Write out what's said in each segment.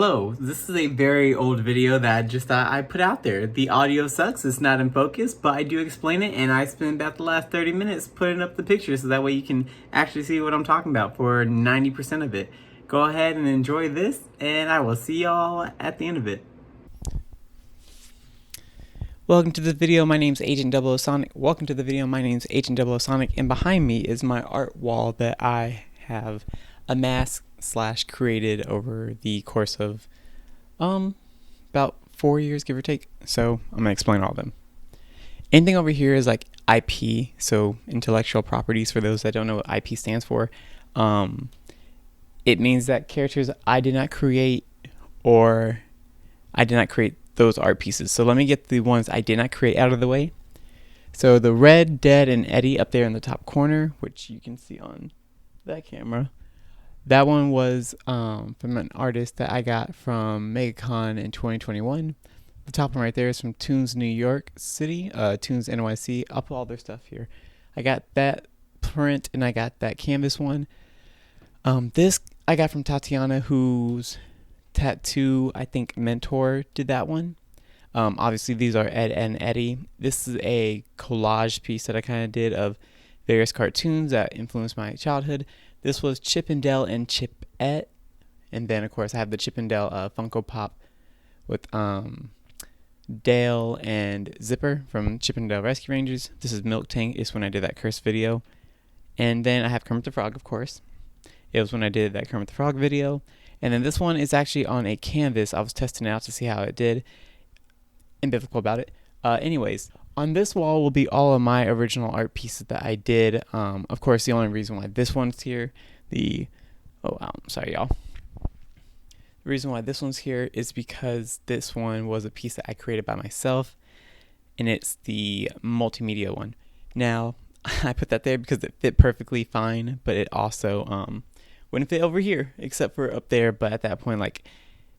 Hello, this is a very old video that I put out there. The audio sucks, it's not in focus, but I do explain it, and I spent about the last 30 minutes putting up the pictures so that way you can actually see what I'm talking about for 90% of it. Go ahead and enjoy this, and I will see y'all at the end of it. Welcome to the video, my name's Agent 00 Sonic. Welcome to the video, my name's Agent 00 Sonic, and behind me is my art wall that I have amassed / created over the course of about 4 years, give or take. So I'm gonna explain all of them. Anything over here is like IP, so intellectual properties. For those that don't know what IP stands for, it means that characters I did not create, or I did not create those art pieces. So let me get the ones I did not create out of the way. So the Red, Dead, and Eddie up there in the top corner, which you can see on that camera, that one was from an artist that I got from MegaCon in 2021. The top one right there is from Toons New York City, Toons NYC. I'll put all their stuff here. I got that print and I got that canvas one. This I got from Tatiana, whose tattoo, I think, mentor did that one. Obviously, these are Ed and Eddie. This is a collage piece that I kind of did of various cartoons that influenced my childhood. This was Chip and Dale and Chipette. And then, of course, I have the Chip and Dale Funko Pop with Dale and Zipper from Chip and Dale Rescue Rangers. This is Milk Tank. It's when I did that Curse video. And then I have Kermit the Frog, of course. It was when I did that Kermit the Frog video. And then this one is actually on a canvas. I was testing it out to see how it did. Ambivalent about it. Anyways, on this wall will be all of my original art pieces that I did. Of course, the only reason why this one's here, sorry, y'all. The reason why this one's here is because this one was a piece that I created by myself, and it's the multimedia one. Now, I put that there because it fit perfectly fine, but it also wouldn't fit over here, except for up there. But at that point, like,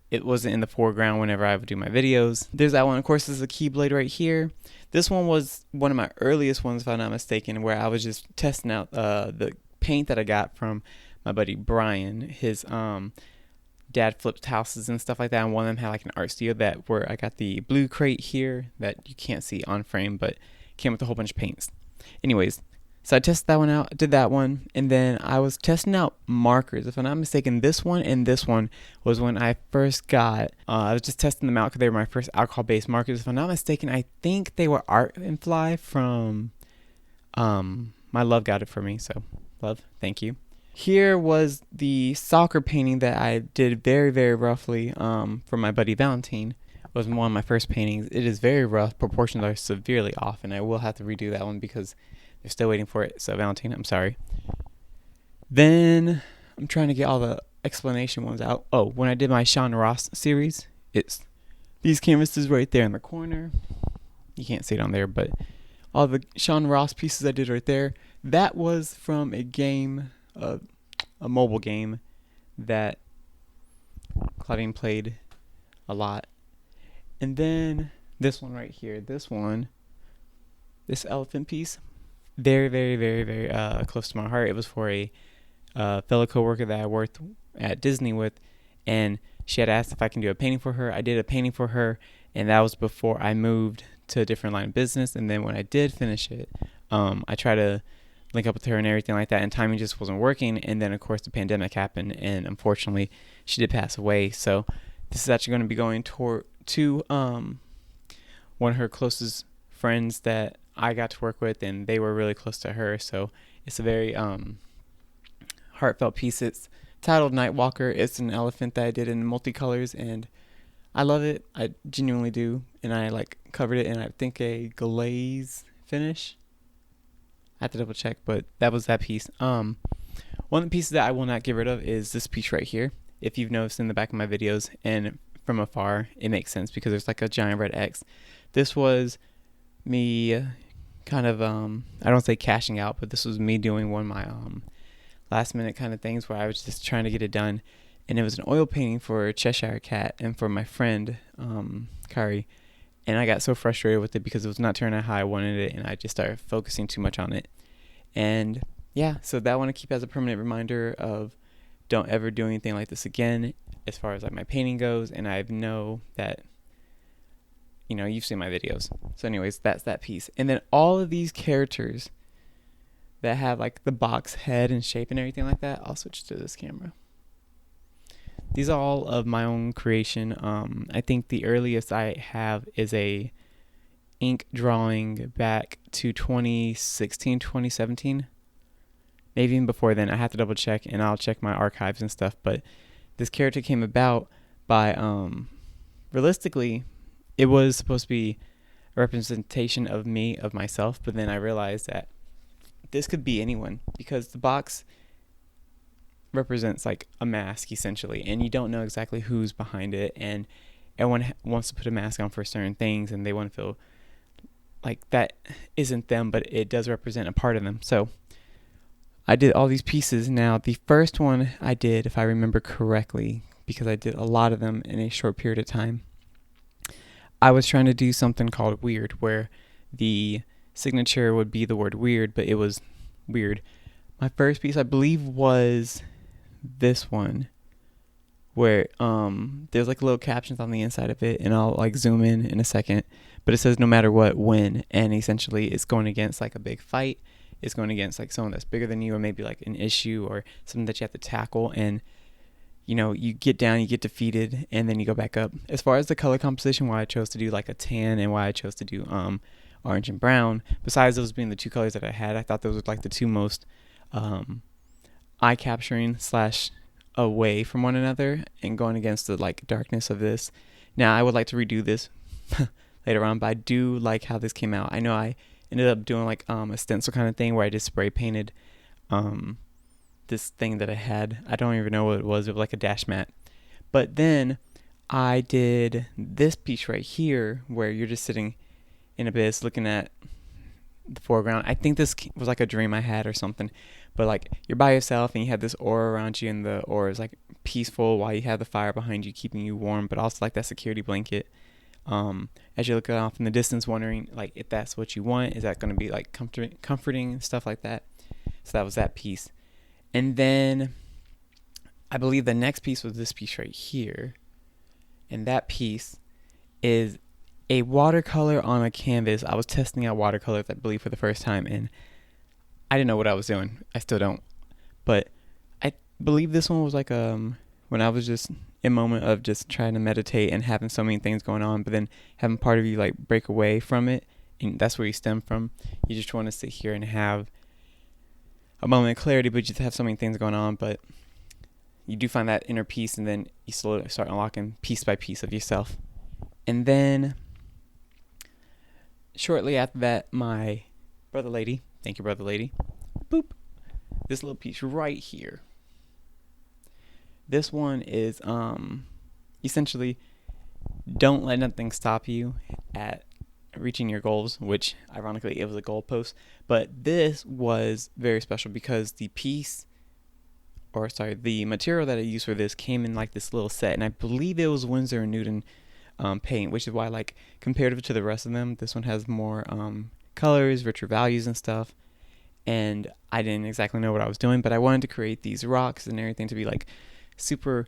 it wasn't in the foreground whenever I would do my videos. There's that one. Of course, there's a Keyblade right here. This one was one of my earliest ones, if I'm not mistaken, where I was just testing out the paint that I got from my buddy Brian. His dad flipped houses and stuff like that, and one of them had like an art studio where I got the blue crate here that you can't see on frame, but came with a whole bunch of paints. Anyways, so I tested that one out, did that one, and then I was testing out markers. If I'm not mistaken, this one and this one was when I first got, I was just testing them out because they were my first alcohol-based markers. If I'm not mistaken, I think they were Art and Fly from, my love got it for me, so love, thank you. Here was the soccer painting that I did very, very roughly for my buddy Valentine. It was one of my first paintings. It is very rough, proportions are severely off, and I will have to redo that one because they're still waiting for it. So Valentine, I'm sorry. Then I'm trying to get all the explanation ones out. Oh, when I did my Sean Ross series, it's these canvases right there in the corner. You can't see it on there, but all the Sean Ross pieces I did right there. That was from a game, a mobile game that Claudine played a lot. And then this one right here, this elephant piece, very, very, very, very close to my heart. It was for a fellow coworker that I worked at Disney with, and she had asked if I can do a painting for her. I did a painting for her, and that was before I moved to a different line of business. And then when I did finish it, I tried to link up with her and everything like that, and timing just wasn't working. And then, of course, the pandemic happened, and unfortunately, she did pass away. So this is actually going to be going to one of her closest friends that I got to work with, and they were really close to her. So it's a very heartfelt piece. It's titled Nightwalker. It's an elephant that I did in multicolors, and I love it. I genuinely do. And I like covered it in, I think, a glaze finish. I have to double check, but that was that piece. One of the pieces that I will not get rid of is this piece right here. If you've noticed in the back of my videos, and from afar, it makes sense because there's like a giant red X. This was me kind of, I don't say cashing out, but this was me doing one of my last minute kind of things where I was just trying to get it done. And it was an oil painting for Cheshire Cat and for my friend, Kari. And I got so frustrated with it because it was not turning out how I wanted it, and I just started focusing too much on it. And yeah, so that I want to keep as a permanent reminder of don't ever do anything like this again. as far as like my painting goes, and I know that, you've seen my videos. So anyways, that's that piece. And then all of these characters that have like the box head and shape and everything like that, I'll switch to this camera. These are all of my own creation. I think the earliest I have is a ink drawing back to 2016, 2017. Maybe even before then. I have to double check, and I'll check my archives and stuff. But this character came about by, realistically, it was supposed to be a representation of me, of myself. But then I realized that this could be anyone, because the box represents like a mask essentially, and you don't know exactly who's behind it, and everyone wants to put a mask on for certain things, and they want to feel like that isn't them, but it does represent a part of them. So I did all these pieces. Now the first one I did, if I remember correctly, because I did a lot of them in a short period of time, I was trying to do something called weird, where the signature would be the word weird, but it was weird. My first piece, I believe, was this one, where there's like little captions on the inside of it, and I'll like zoom in a second, but it says no matter what, win. And essentially it's going against like a big fight. It's going against like someone that's bigger than you, or maybe like an issue or something that you have to tackle, and you get down, you get defeated, and then you go back up. As far as the color composition, why I chose to do like a tan and why I chose to do orange and brown, besides those being the two colors that I had, I thought those were like the two most eye capturing / away from one another, and going against the like darkness of this. Now I would like to redo this later on, but I do like how this came out. I know I ended up doing like a stencil kind of thing where I just spray painted this thing that I had. I don't even know what it was. It was like a dash mat. But then I did this piece right here where you're just sitting in abyss looking at the foreground. I think this was like a dream I had or something, but like you're by yourself and you have this aura around you, and the aura is like peaceful while you have the fire behind you keeping you warm, but also like that security blanket. As you're looking off in the distance, wondering like if that's what you want, is that going to be like comforting and stuff like that. So that was that piece. And then I believe the next piece was this piece right here, and that piece is a watercolor on a canvas. I was testing out watercolors, I believe, for the first time, and I didn't know what I was doing. I still don't. But I believe this one was like when I was just in a moment of just trying to meditate and having so many things going on, but then having part of you like break away from it, and that's where you stem from. You just want to sit here and have a moment of clarity, but you just have so many things going on, but you do find that inner peace, and then you slowly start unlocking piece by piece of yourself. And then shortly after that, my brother lady, thank you, brother lady, boop, this little piece right here. This one is essentially don't let nothing stop you at reaching your goals, which ironically it was a goalpost. But this was very special because the material that I used for this came in like this little set, and I believe it was Winsor & Newton paint, which is why, like, comparative to the rest of them, this one has more colors, richer values and stuff. And I didn't exactly know what I was doing, but I wanted to create these rocks and everything to be like super,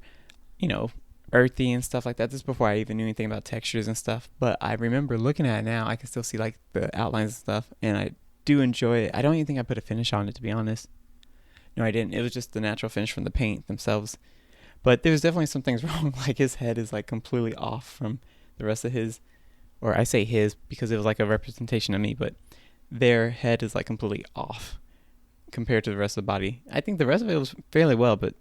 earthy and stuff like that. This is before I even knew anything about textures and stuff. But I remember looking at it now, I can still see like the outlines and stuff, and I do enjoy it. I don't even think I put a finish on it, to be honest. No, I didn't. It was just the natural finish from the paint themselves. But there's definitely some things wrong. Like his head is like completely off from the rest of his, or I say his because it was like a representation of me, but their head is like completely off compared to the rest of the body. I think the rest of it was fairly well, but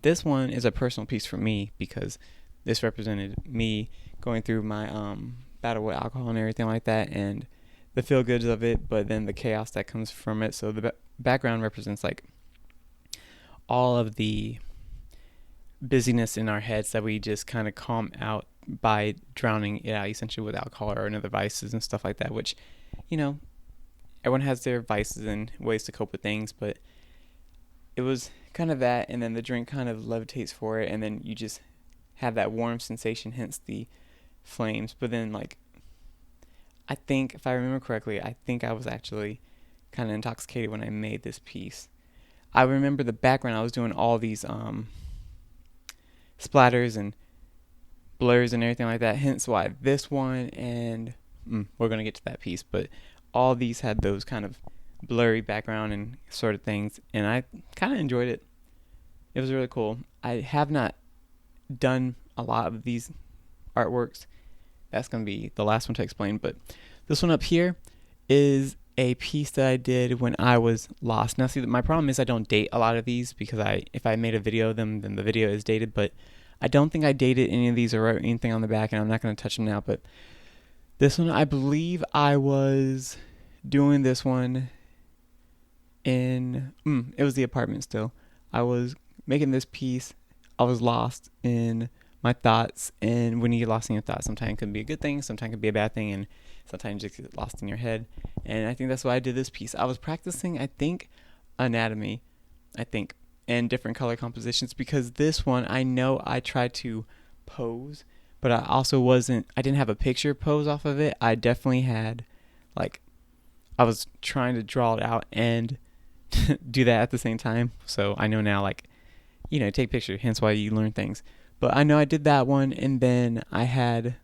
this one is a personal piece for me because this represented me going through my battle with alcohol and everything like that, and the feel goods of it, but then the chaos that comes from it. So the background represents like all of the busyness in our heads that we just kind of calm out by drowning it out essentially with alcohol or other vices and stuff like that, which, everyone has their vices and ways to cope with things, but it was kind of that, and then the drink kind of levitates for it, and then you just have that warm sensation, hence the flames. But then, like, I think, if I remember correctly, I think I was actually kind of intoxicated when I made this piece. I remember the background, I was doing all these splatters and blurs and everything like that. Hence why this one and we're going to get to that piece, but all these had those kind of blurry background and sort of things, and I kind of enjoyed it. It was really cool. I have not done a lot of these artworks. That's going to be the last one to explain, but this one up here is a piece that I did when I was lost. Now, see, my problem is I don't date a lot of these because if I made a video of them, then the video is dated, but I don't think I dated any of these or wrote anything on the back, and I'm not going to touch them now, but this one, I believe I was doing this one in, it was the apartment still. I was making this piece. I was lost in my thoughts, and when you get lost in your thoughts, sometimes it can be a good thing, sometimes it can be a bad thing, and sometimes you just get lost in your head. And I think that's why I did this piece. I was practicing, I think, anatomy, and different color compositions, because this one, I know I tried to pose, but I also I didn't have a picture pose off of it. I definitely had, I was trying to draw it out and do that at the same time. So I know now, take picture, hence why you learn things. But I know I did that one, and then I had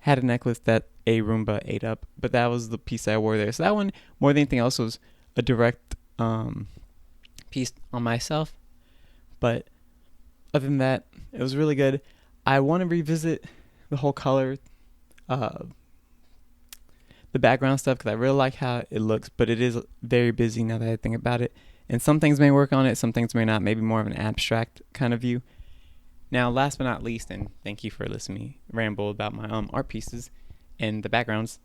a necklace that a Roomba ate up, but that was the piece that I wore there. So that one, more than anything else, was a direct piece on myself. But other than that, it was really good. I want to revisit the whole color, the background stuff, because I really like how it looks, but it is very busy now that I think about it. And some things may work on it, some things may not, maybe more of an abstract kind of view. Now, last but not least, and thank you for listening to me ramble about my art pieces and the backgrounds.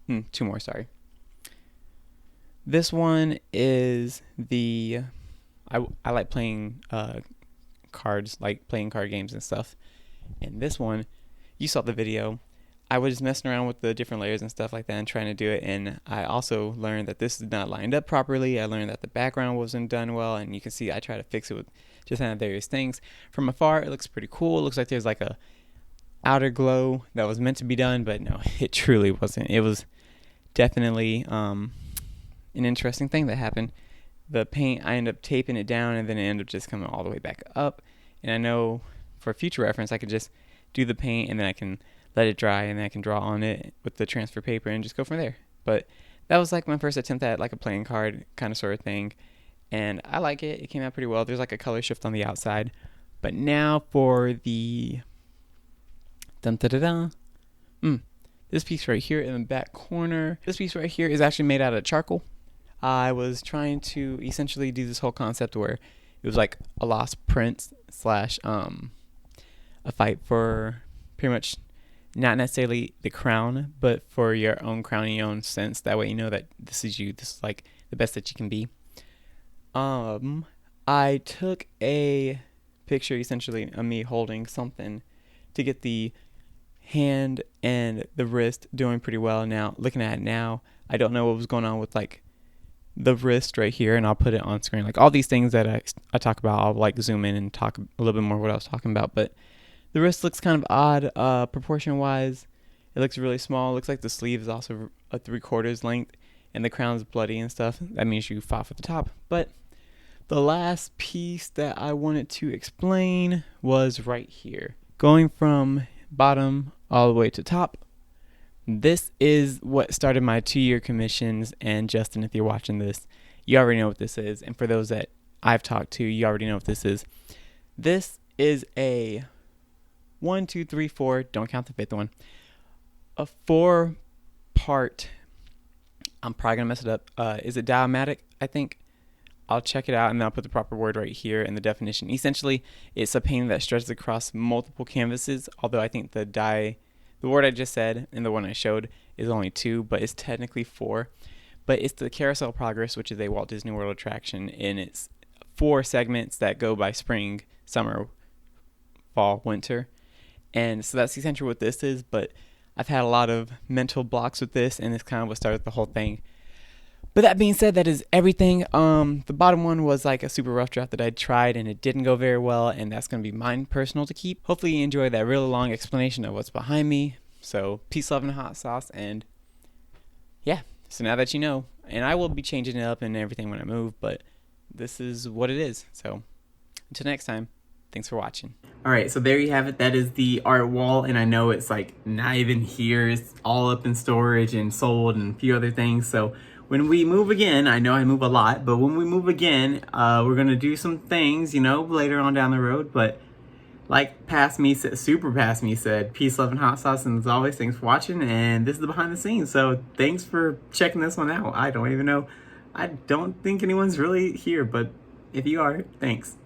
2 more, sorry. This one is I like playing cards, like playing card games and stuff. And this one, you saw the video. I was messing around with the different layers and stuff like that and trying to do it, and I also learned that this is not lined up properly. I learned that the background wasn't done well, and you can see I try to fix it with just kind of various things. From afar, it looks pretty cool. It looks like there's like a outer glow that was meant to be done, but no, it truly wasn't. It was definitely an interesting thing that happened. The paint, I ended up taping it down, and then it ended up just coming all the way back up. And I know for future reference, I could just do the paint, and then I can let it dry, and then I can draw on it with the transfer paper and just go from there. But that was like my first attempt at like a playing card kind of sort of thing, and I like it. It came out pretty well. There's like a color shift on the outside. But now for the this piece right here in the back corner. This piece right here is actually made out of charcoal. I was trying to essentially do this whole concept where it was like a lost prince / a fight for pretty much not necessarily the crown, but for your own crown in your own sense. That way you know that this is you. This is like the best that you can be. I took a picture essentially of me holding something to get the hand and the wrist doing pretty well. Now, looking at it now, I don't know what was going on with like the wrist right here, and I'll put it on screen. Like all these things that I talk about, I'll like zoom in and talk a little bit more what I was talking about, but the wrist looks kind of odd, proportion-wise. It looks really small. It looks like the sleeve is also a 3/4 length, and the crown's bloody and stuff. That means you fought for the top. But the last piece that I wanted to explain was right here. Going from bottom all the way to top. This is what started my 2-year commissions, and Justin, if you're watching this, you already know what this is. And for those that I've talked to, you already know what this is. This is a 1, 2, 3, 4, don't count the 5th one, a 4-part, I'm probably going to mess it up, is it diamatic, I think? I'll check it out, and then I'll put the proper word right here in the definition. Essentially, it's a painting that stretches across multiple canvases, although I think the word I just said and the one I showed is only 2, but it's technically 4. But it's the Carousel Progress, which is a Walt Disney World attraction, and it's 4 segments that go by spring, summer, fall, winter. And so that's essentially what this is, but I've had a lot of mental blocks with this, and it's kind of what started the whole thing. But that being said, that is everything. The bottom one was like a super rough draft that I tried, and it didn't go very well, and that's going to be mine personal to keep. Hopefully you enjoyed that really long explanation of what's behind me. So peace, love, and hot sauce, and yeah, so now that you know, and I will be changing it up and everything when I move, but this is what it is. So until next time. Thanks for watching. All right, so there you have it. That is the art wall, and I know it's like not even here. It's all up in storage and sold and a few other things. So when we move again, I know I move a lot, but when we move again, we're gonna do some things, you know, later on down the road. But like Past Me said, Super Past Me said, peace, love, and hot sauce. And as always, thanks for watching. And this is the behind the scenes. So thanks for checking this one out. I don't even know. I don't think anyone's really here, but if you are, thanks.